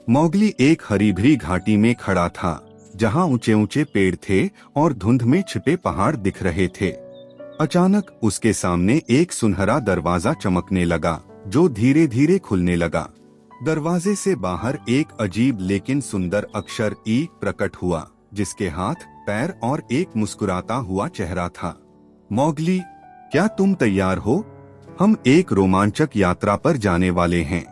मौगली एक हरी भरी घाटी में खड़ा था, जहां ऊंचे ऊंचे पेड़ थे और धुंध में छिपे पहाड़ दिख रहे थे। अचानक उसके सामने एक सुनहरा दरवाजा चमकने लगा, जो धीरे धीरे खुलने लगा। दरवाजे से बाहर एक अजीब लेकिन सुंदर अक्षर ई प्रकट हुआ, जिसके हाथ, पैर और एक मुस्कुराता हुआ चेहरा था। मौगली, क्या तुम तैयार हो? हम एक रोमांचक यात्रा पर जाने वाले हैं,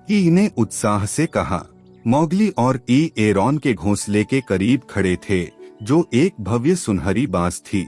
ई ने उत्साह से कहा। मौगली और ई एरॉन के घोंसले के करीब खड़े थे, जो एक भव्य सुनहरी बाज थी।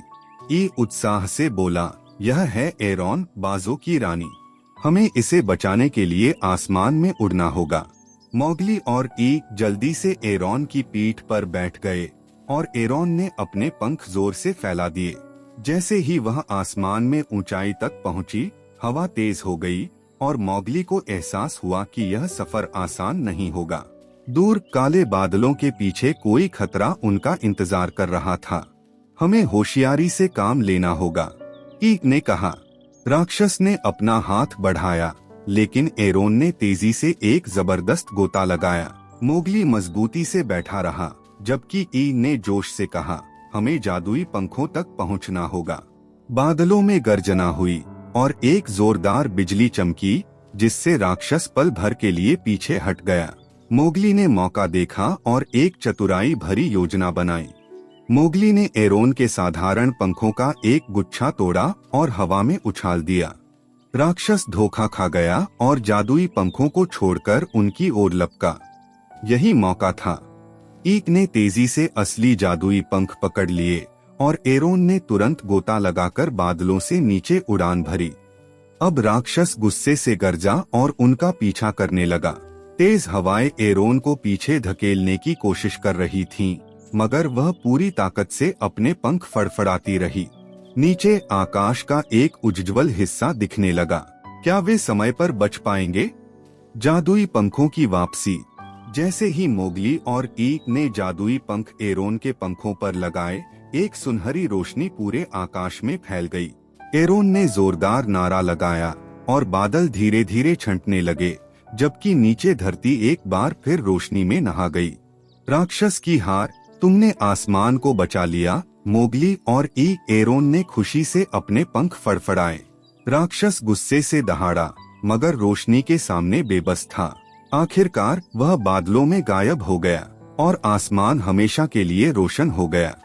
ई उत्साह से बोला, यह है एरॉन, बाजों की रानी। हमें इसे बचाने के लिए आसमान में उड़ना होगा। मौगली और ई जल्दी से एरॉन की पीठ पर बैठ गए और एरॉन ने अपने पंख जोर से फैला दिए। जैसे ही वह आसमान में ऊंचाई तक पहुंची, हवा तेज हो गई और मौगली को एहसास हुआ कि यह सफर आसान नहीं होगा। दूर काले बादलों के पीछे कोई खतरा उनका इंतजार कर रहा था। हमें होशियारी से काम लेना होगा, ई ने कहा। राक्षस ने अपना हाथ बढ़ाया, लेकिन एरोन ने तेजी से एक जबरदस्त गोता लगाया। मौगली मजबूती से बैठा रहा, जबकि ई ने जोश से कहा, हमें जादुई पंखों तक पहुंचना होगा। बादलों में गर्जना हुई और एक जोरदार बिजली चमकी, जिससे राक्षस पल भर के लिए पीछे हट गया। मौगली ने मौका देखा और एक चतुराई भरी योजना बनाई। मौगली ने एरोन के साधारण पंखों का एक गुच्छा तोड़ा और हवा में उछाल दिया। राक्षस धोखा खा गया और जादुई पंखों को छोड़कर उनकी ओर लपका। यही मौका था। ईक ने तेजी से असली जादुई पंख पकड़ लिए और एरोन ने तुरंत गोता लगाकर बादलों से नीचे उड़ान भरी। अब राक्षस गुस्से से गरजा और उनका पीछा करने लगा। तेज हवाएं एरोन को पीछे धकेलने की कोशिश कर रही थीं, मगर वह पूरी ताकत से अपने पंख फड़फड़ाती रही। नीचे आकाश का एक उज्ज्वल हिस्सा दिखने लगा। क्या वे समय पर बच पाएंगे? जादुई पंखों की वापसी। जैसे ही मौगली और ईक ने जादुई पंख एरोन के पंखों पर लगाए, एक सुनहरी रोशनी पूरे आकाश में फैल गई। एरोन ने जोरदार नारा लगाया और बादल धीरे धीरे छंटने लगे, जबकि नीचे धरती एक बार फिर रोशनी में नहा गई। राक्षस की हार, तुमने आसमान को बचा लिया। मौगली और एरोन ने खुशी से अपने पंख फड़फड़ाए। राक्षस गुस्से से दहाड़ा, मगर रोशनी के सामने बेबस था। आखिरकार वह बादलों में गायब हो गया और आसमान हमेशा के लिए रोशन हो गया।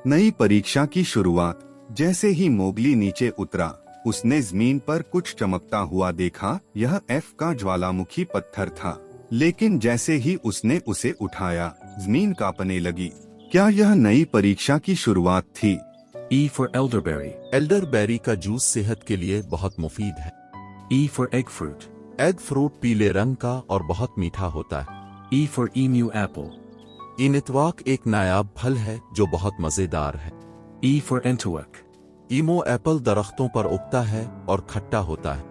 नई परीक्षा की शुरुआत। जैसे ही मौगली नीचे उतरा, उसने जमीन पर कुछ चमकता हुआ देखा। यह एफ का ज्वालामुखी पत्थर था, लेकिन जैसे ही उसने उसे उठाया, जमीन कांपने लगी। क्या यह नई परीक्षा की शुरुआत थी? E for elderberry. एल्डरबेरी का जूस सेहत के लिए बहुत मुफीद है। E for egg fruit. Egg fruit पीले रंग का और बहुत मीठा होता है। E for emu apple. इनितवाक एक नायाब फल है जो बहुत मजेदार है। E for entuak. ईमो एप्पल दरख्तों पर उगता है और खट्टा होता है।